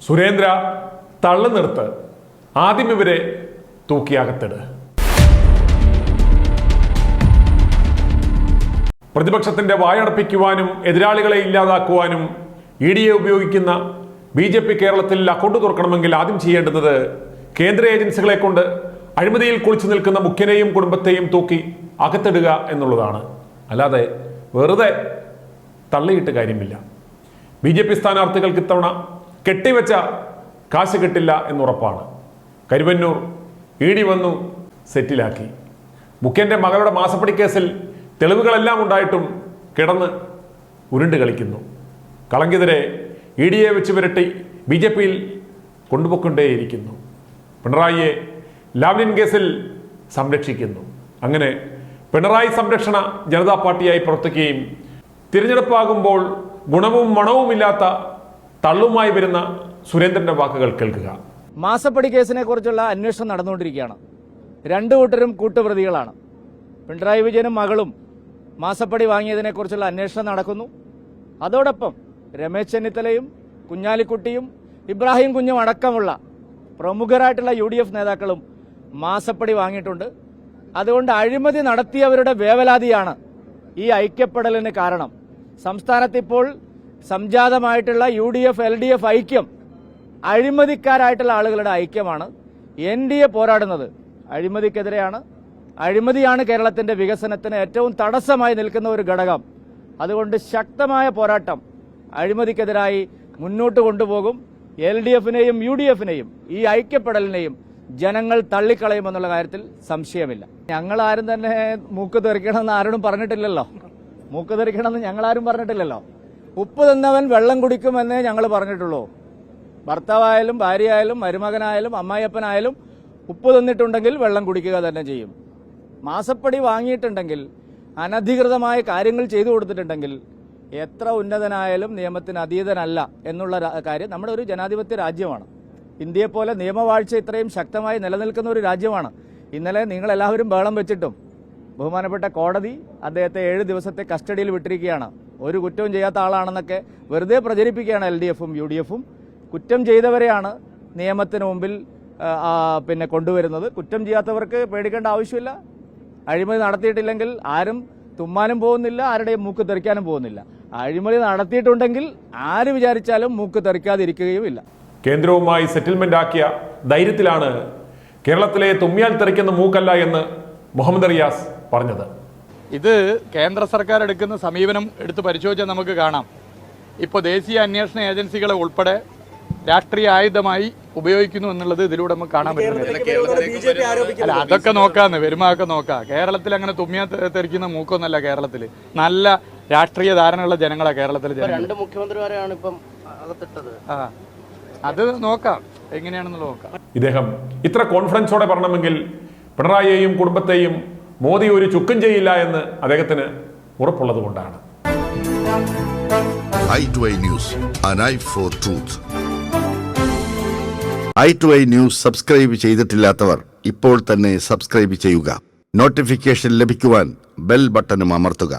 സുരേന്ദ്ര തള്ളു നിർത്ത്, ആദ്യം ഇവരെ തൂക്കിയകത്തിട്. പ്രതിപക്ഷത്തിന്റെ വായടപ്പിക്കുവാനും എതിരാളികളെ ഇല്ലാതാക്കുവാനും EDA ഉപയോഗിക്കുന്ന BJP കേരളത്തിൽ അക്കൗണ്ട് തുറക്കണമെങ്കിൽ ആദ്യം ചെയ്യേണ്ടുന്നത് കേന്ദ്ര ഏജൻസികളെ കൊണ്ട് അഴിമതിയിൽ കുളിച്ചു നിൽക്കുന്ന മുഖ്യനെയും കുടുംബത്തെയും തൂക്കി അകത്തിടുക എന്നുള്ളതാണ്. അല്ലാതെ വെറുതെ തള്ളിയിട്ട് കാര്യമില്ല. BJP സ്ഥാനാർത്ഥികൾക്ക് ഇത്തവണ കെട്ടിവെച്ച കാശ് കിട്ടില്ല എന്നുറപ്പാണ്. കരുവന്നൂർ ED വന്നു സെറ്റിലാക്കി. മുഖ്യന്റെ മകളുടെ മാസപ്പടി കേസിൽ തെളിവുകളെല്ലാം ഉണ്ടായിട്ടും കിടന്ന് ഉരുണ്ട് കളിക്കുന്നു. കളങ്കിതരെ EDയെ വെച്ച് വിരട്ടി BJPയിൽ കൊണ്ടുപോയിക്കൊണ്ടേയിരിക്കുന്നു. പിണറായിയെ ലാവ്ലിൻ കേസിൽ സംരക്ഷിക്കുന്നു. അങ്ങനെ പിണറായി സംരക്ഷണ ജനതാ പാർട്ടിയായി പ്രവർത്തിക്കുകയും തിരഞ്ഞെടുപ്പാകുമ്പോൾ ഗുണവും മണവുമില്ലാത്ത തള്ളുമായി വരുന്ന സുരേന്ദ്രന്റെ വാക്കുകൾ കേൾക്കുക. മാസപ്പടി കേസിനെ കുറിച്ചുള്ള അന്വേഷണം നടന്നുകൊണ്ടിരിക്കുകയാണ്. രണ്ടു കൂട്ടരും കൂട്ടുപ്രതികളാണ്. പിണറായി വിജയനും മകളും മാസപ്പടി വാങ്ങിയതിനെക്കുറിച്ചുള്ള അന്വേഷണം നടക്കുന്നു. അതോടൊപ്പം രമേശ് ചെന്നിത്തലയും കുഞ്ഞാലിക്കുട്ടിയും ഇബ്രാഹിം കുഞ്ഞും അടക്കമുള്ള പ്രമുഖരായിട്ടുള്ള UDF നേതാക്കളും മാസപ്പടി വാങ്ങിയിട്ടുണ്ട്. അതുകൊണ്ട് അഴിമതി നടത്തിയവരുടെ വേവലാതിയാണ് ഈ ഐക്യപ്പെടലിന് കാരണം. സംസ്ഥാനത്ത് ഇപ്പോൾ സംജാതമായിട്ടുള്ള UDF LDF ഐക്യം അഴിമതിക്കാരായിട്ടുള്ള ആളുകളുടെ ഐക്യമാണ്. NDA പോരാടുന്നത് അഴിമതിക്കെതിരെയാണ്. അഴിമതിയാണ് കേരളത്തിന്റെ വികസനത്തിന് ഏറ്റവും തടസ്സമായി നിൽക്കുന്ന ഒരു ഘടകം. അതുകൊണ്ട് ശക്തമായ പോരാട്ടം അഴിമതിക്കെതിരായി മുന്നോട്ട് കൊണ്ടുപോകും. LDFനെയും UDFനെയും ഈ ഐക്യപ്പെടലിനെയും ജനങ്ങൾ തള്ളിക്കളയുമെന്നുള്ള കാര്യത്തിൽ സംശയമില്ല. ഞങ്ങളാരും തന്നെ മൂക്ക് തെറിക്കണമെന്ന് ആരോടും പറഞ്ഞിട്ടില്ലല്ലോ. മൂക്ക് തെറിക്കണമെന്ന് ഞങ്ങളാരും പറഞ്ഞിട്ടില്ലല്ലോ. ഉപ്പ് തിന്നവൻ വെള്ളം കുടിക്കുമെന്നേ ഞങ്ങൾ പറഞ്ഞിട്ടുള്ളൂ. ഭർത്താവായാലും ഭാര്യയായാലും മരുമകനായാലും അമ്മായിയപ്പനായാലും ഉപ്പ് തിന്നിട്ടുണ്ടെങ്കിൽ വെള്ളം കുടിക്കുക തന്നെ ചെയ്യും. മാസപ്പടി വാങ്ങിയിട്ടുണ്ടെങ്കിൽ, അനധികൃതമായ കാര്യങ്ങൾ ചെയ്തു കൊടുത്തിട്ടുണ്ടെങ്കിൽ എത്ര ഉന്നതനായാലും നിയമത്തിന് അതീതനല്ല എന്നുള്ള കാര്യം നമ്മുടെ ഒരു ജനാധിപത്യ രാജ്യമാണ്. ഇന്ത്യയെപ്പോലെ നിയമവാഴ്ച ഇത്രയും ശക്തമായി നിലനിൽക്കുന്ന ഒരു രാജ്യമാണ്. ഇന്നലെ നിങ്ങളെല്ലാവരും ബഹളം വെച്ചിട്ടും ബഹുമാനപ്പെട്ട കോടതി അദ്ദേഹത്തെ 7 ദിവസത്തെ കസ്റ്റഡിയിൽ വിട്ടിരിക്കുകയാണ്. ഒരു കുറ്റവും ചെയ്യാത്ത ആളാണെന്നൊക്കെ വെറുതെ പ്രചരിപ്പിക്കുകയാണ് LDFും UDFും. കുറ്റം ചെയ്തവരെയാണ് നിയമത്തിന് മുമ്പിൽ കൊണ്ടുവരുന്നത്. കുറ്റം ചെയ്യാത്തവർക്ക് പേടിക്കേണ്ട ആവശ്യമില്ല. അഴിമതി നടത്തിയിട്ടില്ലെങ്കിൽ ആരും തുമ്മാനും പോകുന്നില്ല, ആരുടെയും മൂക്ക് തെറിക്കാനും പോകുന്നില്ല. അഴിമതി നടത്തിയിട്ടുണ്ടെങ്കിൽ ആര് വിചാരിച്ചാലും മൂക്ക് തെറിക്കാതിരിക്കുകയുമില്ല. കേന്ദ്രവുമായി സെറ്റിൽമെന്റ് ആക്കിയ ധൈര്യത്തിലാണ് കേരളത്തിലെ തുമ്മിയാൽ തെറിക്കുന്ന മൂക്കല്ല എന്ന് മുഹമ്മദ് റിയാസ് പറഞ്ഞത്. ഇത് കേന്ദ്ര സർക്കാർ എടുക്കുന്ന സമീപനം എടുത്ത് പരിശോധിച്ചാൽ നമുക്ക് കാണാം. ഇപ്പോൾ ദേശീയ അന്വേഷണ ഏജൻസികളെ ഉൾപ്പെടെ രാഷ്ട്രീയ ആയുധമായി ഉപയോഗിക്കുന്നു എന്നുള്ളത് ഇതിലൂടെ നമുക്ക് കാണാൻ പറ്റുന്നത്. അല്ല, അതൊക്കെ നോക്കാന്ന് വരുമാക്കെ നോക്കാം. കേരളത്തിൽ അങ്ങനെ തുമ്മിയാ തെറിക്കുന്ന മൂക്കൊന്നല്ല. കേരളത്തിൽ നല്ല രാഷ്ട്രീയ ധാരണയുള്ള ജനങ്ങളാണ് കേരളത്തിലെ ജനങ്ങൾ. 2 മുഖ്യമന്ത്രിമാരെയാണ് ഇപ്പം അകത്തിട്ടത്. അത് നോക്കാം, എങ്ങനെയാണെന്നുള്ളത് നോക്കാം. ഇദ്ദേഹം ഇത്ര കോൺഫിഡൻസോടെ പറയണമെങ്കിൽ പിണറായിയെയും കുടുംബത്തെയും മോദി ഒരു ചുക്കും ചെയ്യില്ല എന്ന് അദ്ദേഹത്തിന് ഉറപ്പുള്ളത് കൊണ്ടാണ്. i2i News, an eye for truth. i2i News subscribe ചെയ്തിട്ടില്ലാത്തവർ ഇപ്പോൾ തന്നെ സബ്സ്ക്രൈബ് ചെയ്യുക. നോട്ടിഫിക്കേഷൻ ലഭിക്കുവാൻ ബെൽ ബട്ടണും അമർത്തുക.